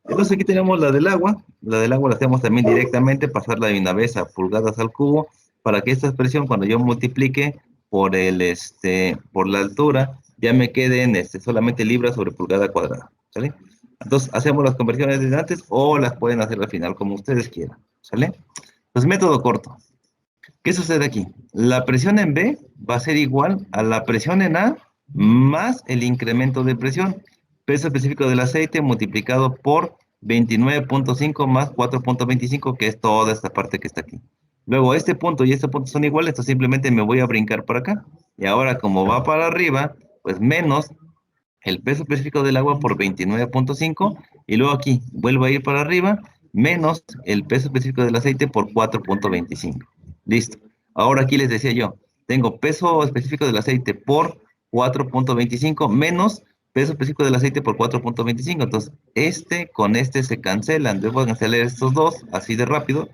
entonces aquí tenemos la del agua la hacemos también directamente, pasarla de una vez a pulgadas al cubo, para que esta expresión cuando yo multiplique por por la altura, ya me queden solamente libras sobre pulgada cuadrada, ¿sale? Entonces hacemos las conversiones desde antes o las pueden hacer al final como ustedes quieran, ¿sale? Pues método corto. ¿Qué sucede aquí? La presión en B va a ser igual a la presión en A más el incremento de presión. Peso específico del aceite multiplicado por 29.5 más 4.25, que es toda esta parte que está aquí. Luego, este punto y este punto son iguales, entonces simplemente me voy a brincar por acá. Y ahora, como va para arriba, pues menos el peso específico del agua por 29.5, y luego aquí vuelvo a ir para arriba, menos el peso específico del aceite por 4.25. Listo. Ahora aquí les decía yo, tengo peso específico del aceite por 4.25 menos peso específico del aceite por 4.25. Entonces, con este se cancelan. Debo cancelar estos dos así de rápido.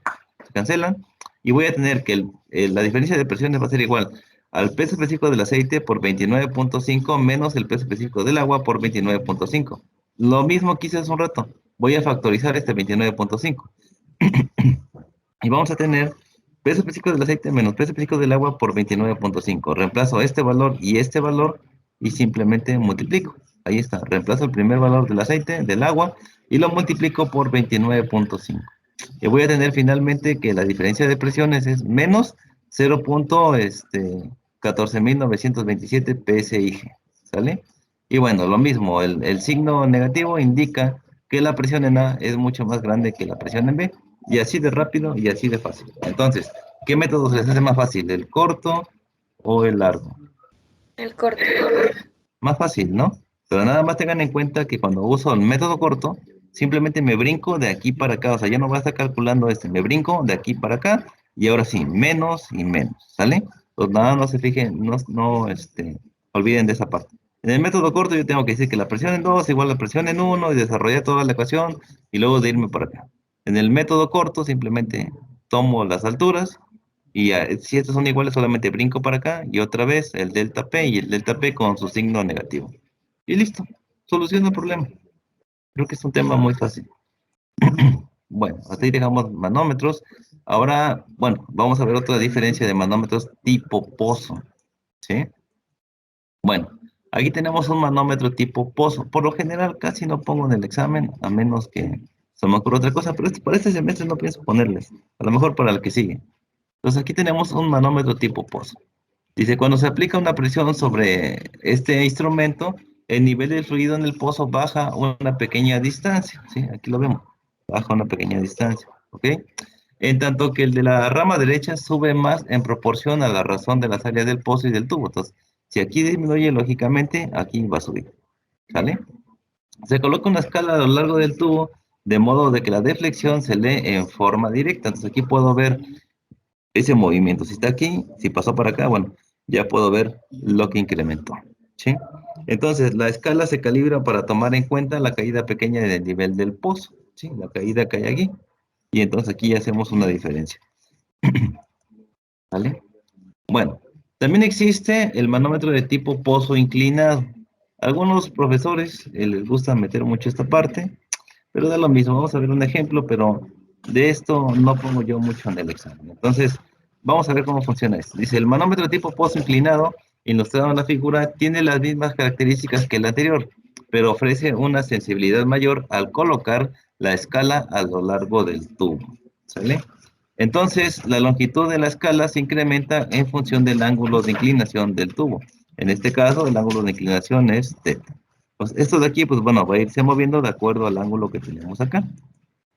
Se cancelan. Y voy a tener que la diferencia de presiones va a ser igual al peso específico del aceite por 29.5 menos el peso específico del agua por 29.5. Lo mismo que hice hace un rato. Voy a factorizar este 29.5. Y vamos a tener peso específico del aceite menos peso específico del agua por 29.5. Reemplazo este valor y simplemente multiplico. Ahí está. Reemplazo el primer valor del aceite, del agua, y lo multiplico por 29.5. Y voy a tener finalmente que la diferencia de presiones es menos 0.14.927 PSIG. ¿Sale? Y bueno, lo mismo, el signo negativo indica que la presión en A es mucho más grande que la presión en B. Y así de rápido y así de fácil. Entonces, ¿qué método se les hace más fácil? ¿El corto o el largo? El corto. Más fácil, ¿no? Pero nada más tengan en cuenta que cuando uso el método corto, simplemente me brinco de aquí para acá. O sea, ya no voy a estar calculando me brinco de aquí para acá y ahora sí, menos y menos, ¿sale? Pues nada, no se fijen, olviden de esa parte. En el método corto yo tengo que decir que la presión en 2 igual a la presión en uno y desarrollar toda la ecuación y luego de irme por acá. En el método corto simplemente tomo las alturas y si estos son iguales, solamente brinco para acá y otra vez el delta P y el delta P con su signo negativo. Y listo, soluciona el problema. Creo que es un tema muy fácil. Bueno, hasta ahí dejamos manómetros. Ahora, bueno, vamos a ver otra diferencia de manómetros tipo pozo. ¿Sí? Bueno, aquí tenemos un manómetro tipo pozo. Por lo general casi no pongo en el examen, a menos que se me ocurra otra cosa, pero para este semestre no pienso ponerles. A lo mejor para el que sigue. Entonces aquí tenemos un manómetro tipo pozo. Dice, cuando se aplica una presión sobre este instrumento, el nivel del fluido en el pozo baja una pequeña distancia, ¿sí? Aquí lo vemos, baja una pequeña distancia, ¿ok? En tanto que el de la rama derecha sube más en proporción a la razón de las áreas del pozo y del tubo. Entonces, si aquí disminuye, lógicamente, aquí va a subir, ¿sale? Se coloca una escala a lo largo del tubo, de modo de que la deflexión se lee en forma directa. Entonces, aquí puedo ver ese movimiento. Si está aquí, si pasó para acá, bueno, ya puedo ver lo que incrementó. ¿Sí? Entonces, la escala se calibra para tomar en cuenta la caída pequeña del nivel del pozo. ¿Sí? La caída que hay aquí. Y entonces aquí ya hacemos una diferencia. ¿Vale? Bueno, también existe el manómetro de tipo pozo inclinado. Algunos profesores les gusta meter mucho esta parte, pero da lo mismo. Vamos a ver un ejemplo, pero de esto no pongo yo mucho en el examen. Entonces, vamos a ver cómo funciona esto. Dice, el manómetro tipo pozo inclinado, ilustrado en la figura, tiene las mismas características que el anterior, pero ofrece una sensibilidad mayor al colocar la escala a lo largo del tubo. ¿Sale? Entonces, la longitud de la escala se incrementa en función del ángulo de inclinación del tubo. En este caso, el ángulo de inclinación es θ. Pues esto de aquí, pues bueno, va a irse moviendo de acuerdo al ángulo que tenemos acá.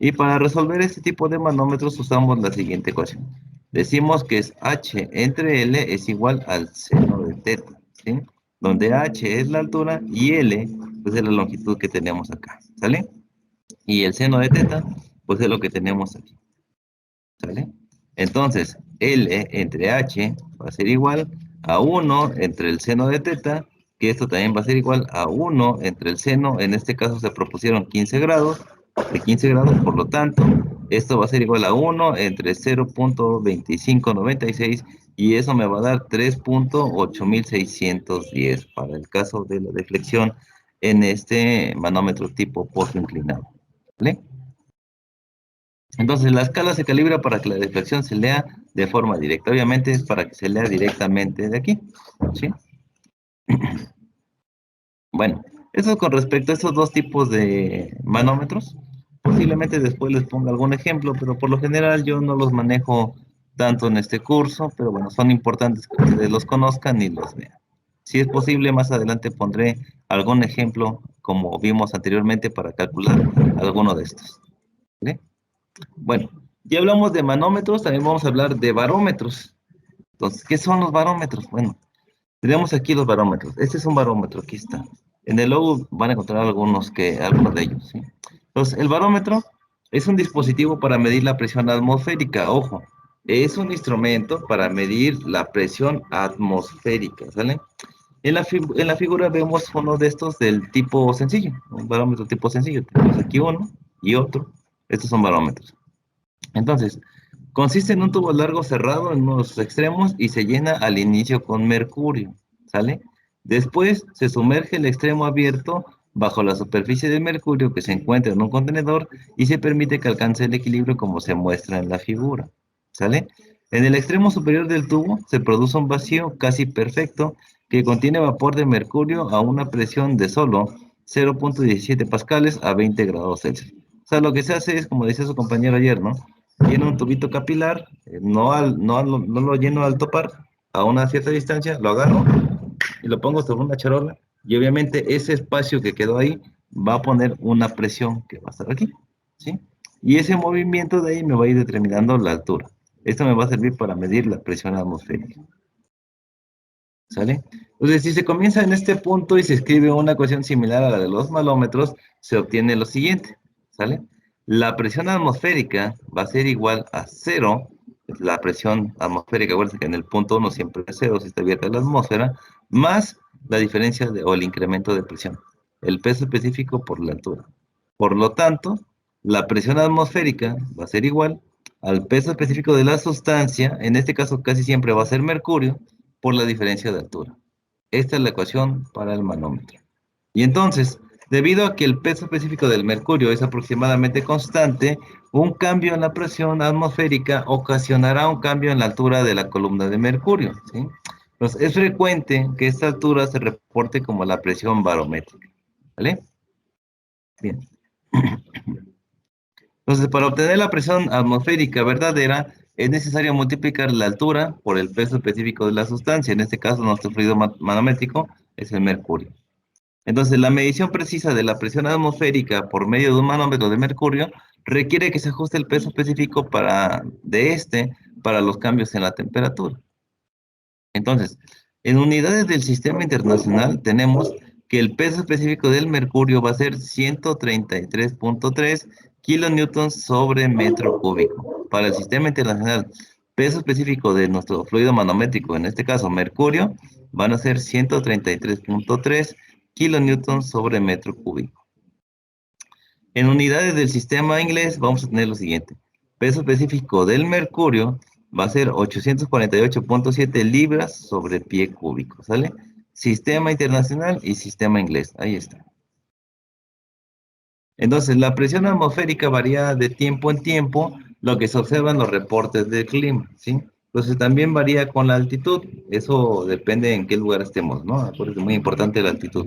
Y para resolver este tipo de manómetros usamos la siguiente ecuación. Decimos que es H entre L es igual al seno de θ, ¿sí? Donde H es la altura y L pues es la longitud que tenemos acá, ¿sale? Y el seno de teta, pues es lo que tenemos aquí. ¿Sale? Entonces, L entre H va a ser igual a 1 entre el seno de teta, que esto también va a ser igual a 1 entre el seno, en este caso se propusieron 15 grados, de 15 grados, por lo tanto, esto va a ser igual a 1 entre 0.2596 y eso me va a dar 3.8610 para el caso de la deflexión en este manómetro tipo pozo inclinado. ¿Vale? Entonces, la escala se calibra para que la deflexión se lea de forma directa. Obviamente es para que se lea directamente de aquí. ¿Sí? Bueno, eso con respecto a estos dos tipos de manómetros. Posiblemente después les ponga algún ejemplo, pero por lo general yo no los manejo tanto en este curso, pero bueno, son importantes que ustedes los conozcan y los vean. Si es posible, más adelante pondré algún ejemplo, como vimos anteriormente, para calcular alguno de estos. ¿Vale? Bueno, ya hablamos de manómetros, también vamos a hablar de barómetros. Entonces, ¿qué son los barómetros? Bueno, tenemos aquí los barómetros. Este es un barómetro, aquí está. En el logo van a encontrar algunos de ellos, ¿sí? Entonces, el barómetro es un dispositivo para medir la presión atmosférica. Ojo, es un instrumento para medir la presión atmosférica, ¿sale? En la figura vemos uno de estos del tipo sencillo, un barómetro tipo sencillo. Tenemos aquí uno y otro. Estos son barómetros. Entonces, consiste en un tubo largo cerrado en uno de sus extremos y se llena al inicio con mercurio, ¿sale? Después se sumerge el extremo abierto bajo la superficie del mercurio que se encuentra en un contenedor y se permite que alcance el equilibrio como se muestra en la figura, ¿sale? En el extremo superior del tubo se produce un vacío casi perfecto que contiene vapor de mercurio a una presión de solo 0.17 pascales a 20 grados Celsius. O sea, lo que se hace es, como decía su compañero ayer, ¿no? Lleno un tubito capilar, no lo lleno al topar, a una cierta distancia, lo agarro y lo pongo sobre una charola, y obviamente ese espacio que quedó ahí va a poner una presión que va a estar aquí, ¿sí? Y ese movimiento de ahí me va a ir determinando la altura. Esto me va a servir para medir la presión atmosférica, ¿sale? Entonces, si se comienza en este punto y se escribe una ecuación similar a la de los malómetros, se obtiene lo siguiente, ¿sale? La presión atmosférica va a ser igual a cero, la presión atmosférica, acuérdense que en el punto 1 siempre es cero si está abierta la atmósfera, más la diferencia o el incremento de presión, el peso específico por la altura. Por lo tanto, la presión atmosférica va a ser igual al peso específico de la sustancia, en este caso casi siempre va a ser mercurio, por la diferencia de altura. Esta es la ecuación para el manómetro. Y entonces, debido a que el peso específico del mercurio es aproximadamente constante, un cambio en la presión atmosférica ocasionará un cambio en la altura de la columna de mercurio, ¿sí? Entonces, es frecuente que esta altura se reporte como la presión barométrica, ¿vale? Bien. Entonces, para obtener la presión atmosférica verdadera, es necesario multiplicar la altura por el peso específico de la sustancia. En este caso, nuestro fluido manométrico es el mercurio. Entonces, la medición precisa de la presión atmosférica por medio de un manómetro de mercurio requiere que se ajuste el peso específico para los cambios en la temperatura. Entonces, en unidades del sistema internacional tenemos que el peso específico del mercurio va a ser 133.3 kilonewtons sobre metro cúbico. Para el sistema internacional, peso específico de nuestro fluido manométrico, en este caso mercurio, van a ser 133.3 kilonewtons sobre metro cúbico. En unidades del sistema inglés vamos a tener lo siguiente. Peso específico del mercurio va a ser 848.7 libras sobre pie cúbico, ¿sale? Sistema internacional y sistema inglés, ahí está. Entonces, la presión atmosférica varía de tiempo en tiempo, lo que se observa en los reportes del clima, ¿sí? Entonces, también varía con la altitud, eso depende en qué lugar estemos, ¿no? Por eso es muy importante la altitud.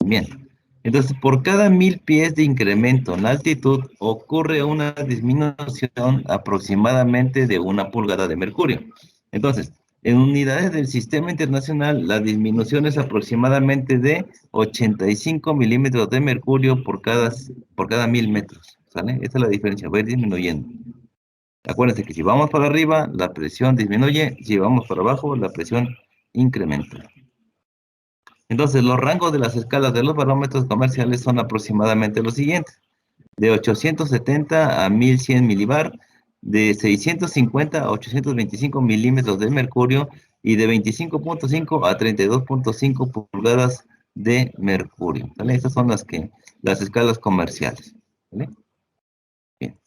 Bien, entonces por cada 1000 pies de incremento en la altitud ocurre una disminución aproximadamente de 1 pulgada de mercurio. Entonces, en unidades del sistema internacional, la disminución es aproximadamente de 85 milímetros de mercurio por cada 1000 metros, ¿sale? Esa es la diferencia, va a ir disminuyendo. Acuérdense que si vamos para arriba, la presión disminuye, si vamos para abajo, la presión incrementa. Entonces, los rangos de las escalas de los barómetros comerciales son aproximadamente los siguientes. de 870 a 1100 milibar, de 650 a 825 milímetros de mercurio y de 25.5 a 32.5 pulgadas de mercurio. ¿Vale? Estas son las escalas comerciales. ¿Vale? Bien.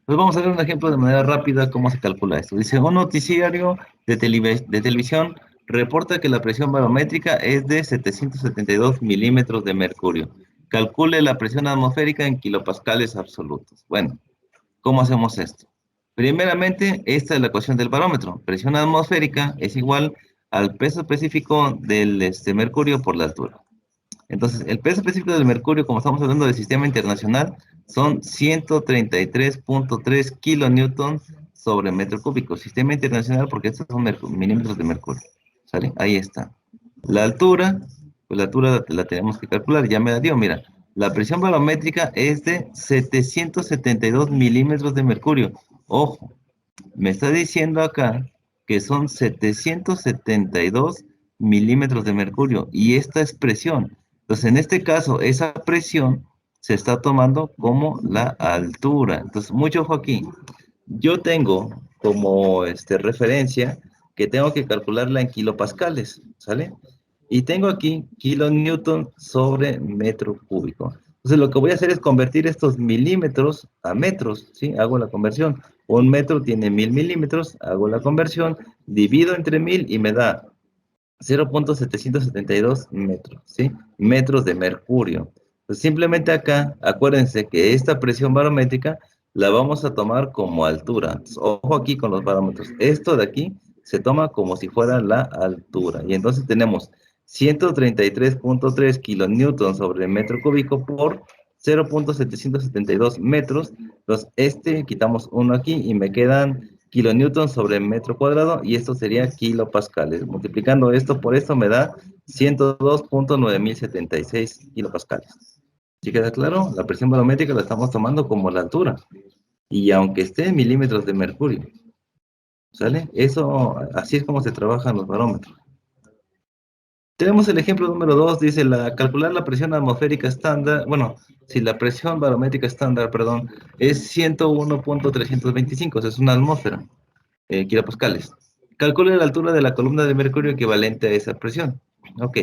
Pues vamos a ver un ejemplo de manera rápida cómo se calcula esto. Dice, un noticiario de televisión reporta que la presión barométrica es de 772 milímetros de mercurio. Calcule la presión atmosférica en kilopascales absolutos. Bueno, ¿cómo hacemos esto? Primeramente, esta es la ecuación del barómetro. Presión atmosférica es igual al peso específico del mercurio por la altura. Entonces, el peso específico del mercurio, como estamos hablando del sistema internacional, son 133.3 kilonewton sobre metro cúbico. Sistema internacional porque estos son milímetros de mercurio. ¿Sale? Ahí está. La altura, pues la altura la tenemos que calcular, ya me la dio, mira. La presión barométrica es de 772 milímetros de mercurio. Ojo, me está diciendo acá que son 772 milímetros de mercurio y esta es presión. Entonces, en este caso, esa presión se está tomando como la altura. Entonces, mucho ojo aquí. Yo tengo como referencia que tengo que calcularla en kilopascales, ¿sale? Y tengo aquí kilonewton sobre metro cúbico. Entonces, lo que voy a hacer es convertir estos milímetros a metros, ¿sí? Hago la conversión. Un metro tiene 1000 milímetros, hago la conversión, divido entre 1000 y me da 0.772 metros, ¿sí? Metros de mercurio. Pues simplemente acá, acuérdense que esta presión barométrica la vamos a tomar como altura. Entonces, ojo aquí con los parámetros. Esto de aquí se toma como si fuera la altura. Y entonces tenemos 133.3 kilonewton sobre metro cúbico por 0.772 metros. Entonces, quitamos uno aquí y me quedan kilonewton sobre metro cuadrado y esto sería kilopascales. Multiplicando esto por esto me da 102.9076 kilopascales. ¿Sí queda claro? La presión barométrica la estamos tomando como la altura. Y aunque esté en milímetros de mercurio, ¿sale? Eso, así es como se trabajan los barómetros. Tenemos el ejemplo número 2, dice calcular la presión atmosférica estándar, bueno, si la presión barométrica estándar, perdón, es 101.325, o sea, es una atmósfera, kilopascales. Calcule la altura de la columna de mercurio equivalente a esa presión. Ok,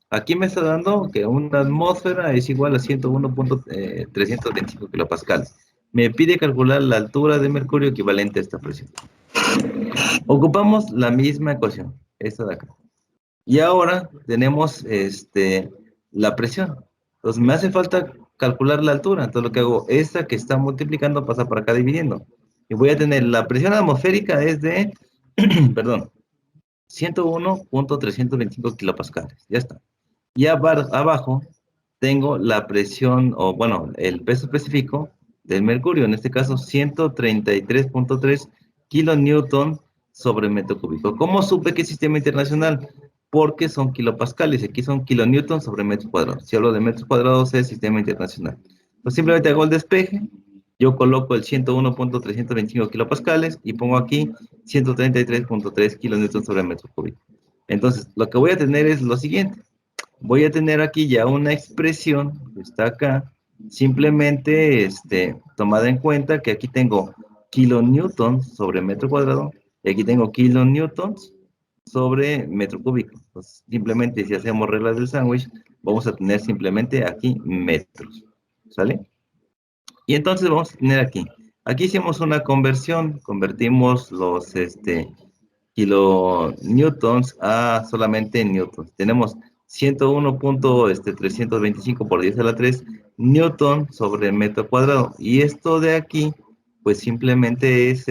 aquí me está dando que una atmósfera es igual a 101.325 kilopascales. Me pide calcular la altura de mercurio equivalente a esta presión. Ocupamos la misma ecuación, esta de acá. Y ahora tenemos la presión. Entonces me hace falta calcular la altura. Entonces lo que hago, esta que está multiplicando pasa para acá dividiendo. Y voy a tener la presión atmosférica es de, perdón, 101.325 kilopascales. Ya está. Y abajo tengo la presión, o bueno, el peso específico del mercurio. En este caso, 133.3 kilonewton sobre metro cúbico. ¿Cómo supe que es sistema internacional? Porque son kilopascales, aquí son kilonewton sobre metro cuadrado. Si hablo de metros cuadrados es sistema internacional. Pues simplemente hago el despeje, yo coloco el 101.325 kilopascales y pongo aquí 133.3 kilonewton sobre metro cúbico. Entonces, lo que voy a tener es lo siguiente. Voy a tener aquí ya una expresión que está acá, simplemente tomada en cuenta que aquí tengo kilonewtons sobre metro cuadrado y aquí tengo kilonewtons sobre metro cúbico. Entonces, simplemente si hacemos reglas del sándwich, vamos a tener simplemente aquí metros, ¿sale? Y entonces vamos a tener aquí hicimos una conversión, convertimos los kilonewtons a solamente newtons. Tenemos 101.325 por 10 a la 3 newton sobre metro cuadrado. Y esto de aquí, pues simplemente es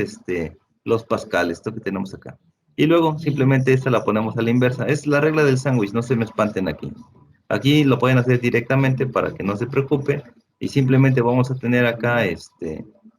los pascales, esto que tenemos acá. Y luego simplemente esta la ponemos a la inversa. Es la regla del sándwich, no se me espanten aquí. Aquí lo pueden hacer directamente para que no se preocupe. Y simplemente vamos a tener acá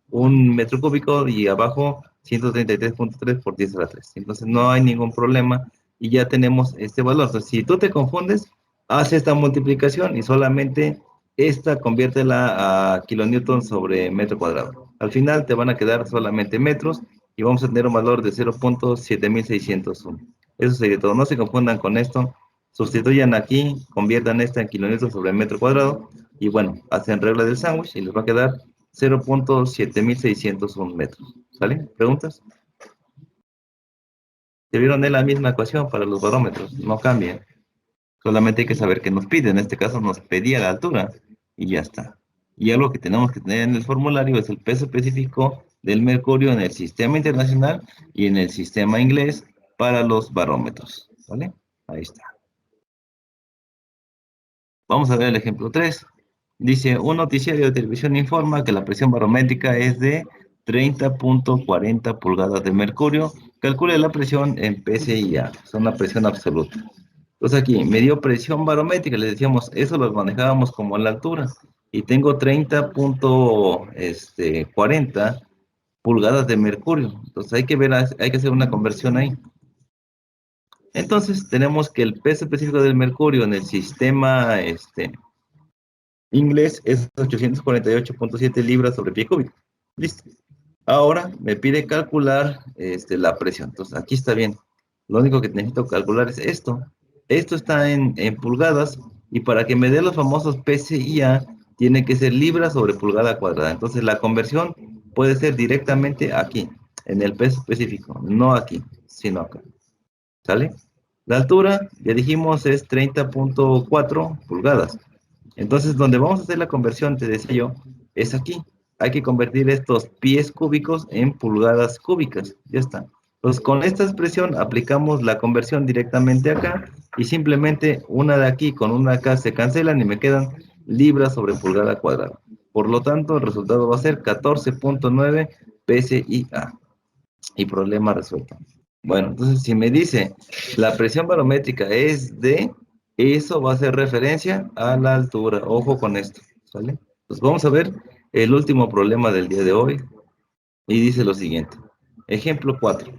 un metro cúbico y abajo 133.3 por 10 a la 3. Entonces no hay ningún problema y ya tenemos este valor. Entonces, si tú te confundes, haz esta multiplicación y solamente esta conviértela a kilonewton sobre metro cuadrado. Al final te van a quedar solamente metros y vamos a tener un valor de 0.7601. Eso sería todo. No se confundan con esto. Sustituyan aquí, conviertan esta en kilonewton sobre metro cuadrado Y bueno, hacen regla del sándwich y les va a quedar 0.7601 metros. ¿Sale? ¿Preguntas? ¿Se vieron de la misma ecuación para los barómetros? No cambian. Solamente hay que saber qué nos pide. En este caso nos pedía la altura y ya está. Y algo que tenemos que tener en el formulario es el peso específico del mercurio en el sistema internacional y en el sistema inglés para los barómetros. ¿Vale? Ahí está. Vamos a ver el ejemplo 3. Dice, un noticiario de televisión informa que la presión barométrica es de 30.40 pulgadas de mercurio. Calcule la presión en PSI-A. Es una presión absoluta. Entonces aquí me dio presión barométrica, le decíamos, eso lo manejábamos como la altura. Y tengo 30.40 pulgadas de mercurio. Entonces hay que ver, hay que hacer una conversión ahí. Entonces tenemos que el peso específico del mercurio en el sistema inglés es 848.7 libras sobre pie cúbico. Listo. Ahora me pide calcular la presión. Entonces aquí está bien. Lo único que necesito calcular es esto. Esto está en pulgadas y para que me dé los famosos PSI-A tiene que ser libras sobre pulgada cuadrada. Entonces la conversión puede ser directamente aquí, en el peso específico, no aquí, sino acá. ¿Sale? La altura, ya dijimos, es 30.4 pulgadas. Entonces, donde vamos a hacer la conversión, te decía yo, es aquí. Hay que convertir estos pies cúbicos en pulgadas cúbicas. Ya está. Entonces, con esta expresión aplicamos la conversión directamente acá y simplemente una de aquí con una acá se cancelan y me quedan libras sobre pulgada cuadrada. Por lo tanto, el resultado va a ser 14.9 PSI-A. Y problema resuelto. Bueno, entonces si me dice la presión barométrica es de, eso va a hacer referencia a la altura. Ojo con esto, ¿sale? Pues vamos a ver el último problema del día de hoy. Y dice lo siguiente. Ejemplo 4.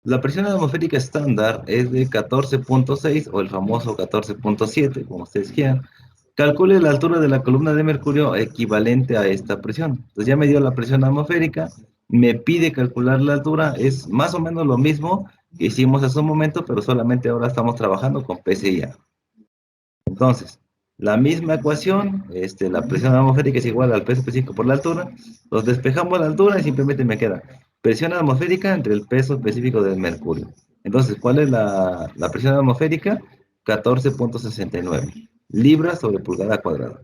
La presión atmosférica estándar es de 14.6 o el famoso 14.7, como ustedes quieran. Calcule la altura de la columna de mercurio equivalente a esta presión. Entonces ya me dio la presión atmosférica, me pide calcular la altura, es más o menos lo mismo que hicimos hace un momento, pero solamente ahora estamos trabajando con PSI-A. Entonces, la misma ecuación, la presión atmosférica es igual al peso específico por la altura, los despejamos la altura y simplemente me queda presión atmosférica entre el peso específico del mercurio. Entonces, ¿cuál es la presión atmosférica? 14.69 libras sobre pulgada cuadrada.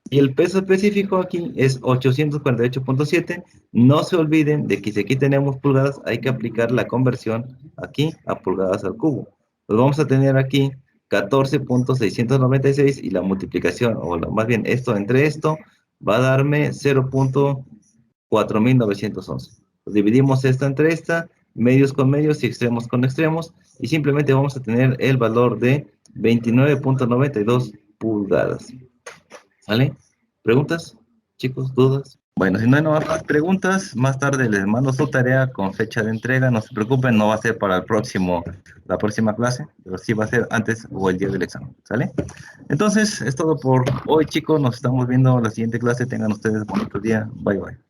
Y el peso específico aquí es 848.7. No se olviden de que si aquí tenemos pulgadas, hay que aplicar la conversión aquí a pulgadas al cubo. Pues vamos a tener aquí 14.696 y la multiplicación, o más bien esto entre esto, va a darme 0.4911. Pues dividimos esta entre esta, medios con medios y extremos con extremos, y simplemente vamos a tener el valor de 29.92 pulgadas. ¿Vale? ¿Preguntas? Chicos, ¿dudas? Bueno, si no hay más preguntas, más tarde les mando su tarea con fecha de entrega. No se preocupen, no va a ser para la próxima clase, pero sí va a ser antes o el día del examen. ¿Sale? Entonces, es todo por hoy, chicos. Nos estamos viendo en la siguiente clase. Tengan ustedes bonito día. Bye, bye.